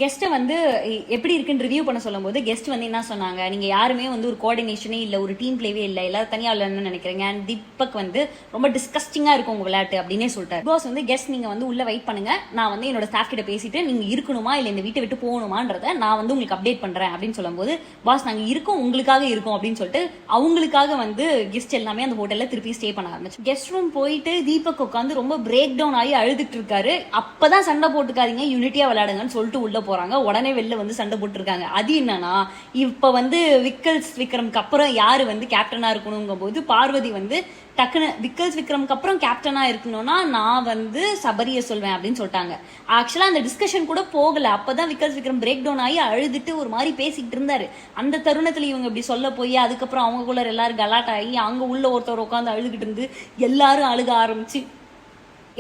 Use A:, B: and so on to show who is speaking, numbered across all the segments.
A: கெஸ்ட்டை வந்து எப்படி இருக்குன்னு ரிவ்யூ பண்ண சொல்லும்போது கெஸ்ட் வந்து என்ன சொன்னாங்க, நீங்க யாருமே வந்து ஒரு கோஆர்டினேஷனே இல்லை, ஒரு டீம் பிளேவே இல்லை, எல்லாரும் தனியாக விளையாடணும்னு நினைக்கிறீங்க, அண்ட் தீபக் வந்து ரொம்ப டிஸ்கஸ்டிங்கா இருக்கும் உங்க விளையாட்டு அப்படின்னே சொல்லிட்டாரு. பாஸ் வந்து கெஸ்ட் நீங்க வந்து உள்ள வெயிட் பண்ணுங்க, நான் வந்து என்னோட ஸ்டாஃப் கிட்ட பேசிட்டு நீங்க இருக்கணுமா இல்லை இந்த வீட்டை விட்டு போகணுமான்றத நான் வந்து உங்களுக்கு அப்டேட் பண்றேன் அப்படின்னு சொல்லும்போது, பாஸ் நாங்க இருக்கோம் உங்களுக்காக இருக்கோம் அப்படின்னு சொல்லிட்டு அவங்களுக்காக வந்து கெஸ்ட் எல்லாமே அந்த ஹோட்டல்ல திருப்பி ஸ்டே பண்ண ஆரம்பிச்சு. கெஸ்ட் ரூம் போயிட்டு தீபக் உட்காந்து ரொம்ப பிரேக் டவுன் ஆகி அழுதுட்டு இருக்காரு. அப்பதான் சண்டை போட்டுக்காதீங்க, யூனிட்டியா விளையாடுங்கன்னு சொல்லிட்டு உள்ள போறாங்க. உடனே வெளில வந்து சண்டை போட்டுருக்காங்க. அது என்னன்னா, இப்ப வந்து விக்ரம்க்கு அப்புறம் யாரு வந்து கேப்டனா இருக்கணுங்கும் போது பார்வதி வந்து டக்குன்னு விக்ரம்க்கு அப்புறம் கேப்டனா இருக்கணும்னா நான் வந்து சபரிய சொல்வேன் அப்படின்னு சொல்லிட்டாங்க. ஆக்சுவலா அந்த டிஸ்கஷன் கூட போகல. அப்பதான் விக்ரம் பிரேக் டவுன் ஆகி அழுதுட்டு ஒரு மாதிரி பேசிக்கிட்டு இருந்தாரு. அந்த தருணத்துல இவங்க இப்படி சொல்ல போய் அதுக்கப்புறம் அவங்களுக்குள்ள எல்லாரும் கலாட்டாகி அங்க உள்ள ஒருத்தர் உட்காந்து அழுதுகிட்டு இருந்து எல்லாரும் அழுக ஆரம்பிச்சு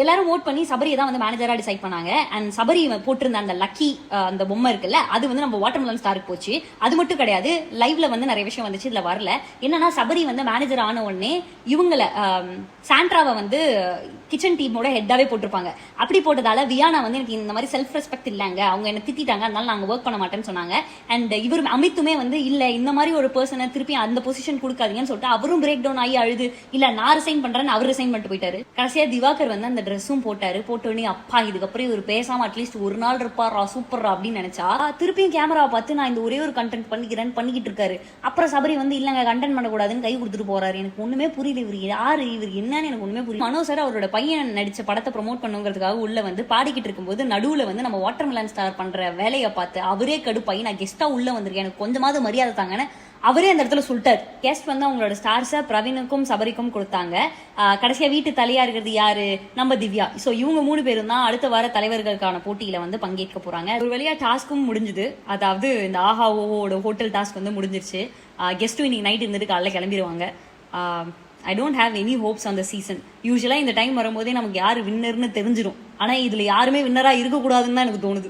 A: எல்லாரும் ஓட் பண்ணி சபரியை தான் வந்து மேனேஜரா டிசைட் பண்ணாங்க. அண்ட் சபரி போட்டிருந்த அந்த லக்கி அந்த பொம்மை இருக்குல்ல, அது வந்து நம்ம வாட்டர்மெலன் ஸ்டாருக்கு போச்சு. அது மட்டும் கிடையாது, லைவ்ல வந்து நிறைய விஷயம் வந்துச்சு, இதுல வரல. என்னன்னா சபரி வந்து மேனேஜர் ஆன உடனே இவங்களை சாண்ட்ராவை வந்து கிச்சன் டீமோட ஹெட்டாவே போட்டிருப்பாங்க. அப்படி போட்டதால வியானா வந்து எனக்கு இந்த மாதிரி செல்ஃப் ரெஸ்பெக்ட் இல்லைங்க, அவங்க என்ன திட்டாங்க, அதனால நாங்க ஒர்க் பண்ண மாட்டேன்னு சொன்னாங்க. அண்ட் இவர் அமித்துமே வந்து இல்ல இந்த மாதிரி ஒரு பர்சனை திருப்பி அந்த பொசிஷன் கொடுக்காதீங்கன்னு சொல்லிட்டு அவரும் பிரேக் டவுன் ஆகி அழுது இல்ல நான் ரிசைன் பண்றேன்னு அவர் ரிசைன் பண்ணிட்டு போயிட்டாரு. கடைசியா திவாகர் வந்து அந்த ட்ரெஸ்ஸும் போட்டாரு. போட்டோடனே அப்பா இதுக்கப்புறம் இவர் பேசாம அட்லீஸ்ட் ஒரு நாள் இருப்பாரா சூப்பரா அப்படின்னு நினைச்சா திருப்பியும் கேமரா பார்த்து நான் இந்த ஒரே ஒரு கண்டென்ட் பண்ணிக்கிட்டு இருக்காரு. அப்புறம் சபரி வந்து இல்லங்க கண்டென்ட் பண்ணக்கூடாதுன்னு கை கொடுத்துட்டு போறாரு. எனக்கு ஒண்ணுமே புரியல, இவர் யாரு, இவர் என்னன்னு எனக்கு ஒண்ணுமே புரியல. மனோ சார் அவரோட பையன் நடிச்ச படத்தை ப்ரொமோட் பண்ணுங்கிறதுக்காக உள்ள வந்து பாடிக்கிட்டு இருக்கும்போது நடுவுல வந்து நம்ம வாட்டர்மெலன் ஸ்டார் பண்ற வேலையை பார்த்து அவரே கடுப்பாயி நான் கெஸ்டா உள்ள வந்திருக்கேன், எனக்கு கொஞ்சமாவது மரியாதை தாங்கன்னு அவரே அந்த இடத்துல சொல்லிட்டாரு. கெஸ்ட் வந்து அவங்களோட ஸ்டார்ஸை பிரவீனுக்கும் சபரிக்கும் கொடுத்தாங்க. கடைசியா வீட்டு தலையா இருக்கிறது யாரு, நம்ம திவ்யா. ஸோ இவங்க 3 பேரும் தான் அடுத்த வார தலைவர்களுக்கான போட்டியில வந்து பங்கேற்க போறாங்க. ஒரு வழியா டாஸ்க்கும் முடிஞ்சுது. அதாவது இந்த ஆஹா ஓஹோட ஹோட்டல் டாஸ்க் வந்து முடிஞ்சிருச்சு. கெஸ்ட்டும் இன்னைக்கு நைட் இருந்துட்டு காலைல கிளம்பிடுவாங்க. I don't have any hopes on the season. யூஸ்வலா இந்த டைம் வரும்போதே நமக்கு யாரு வின்னர்னு தெரிஞ்சிடும். ஆனா இதுல யாருமே வின்னரா இருக்கக்கூடாதுன்னு தான் எனக்கு தோணுது.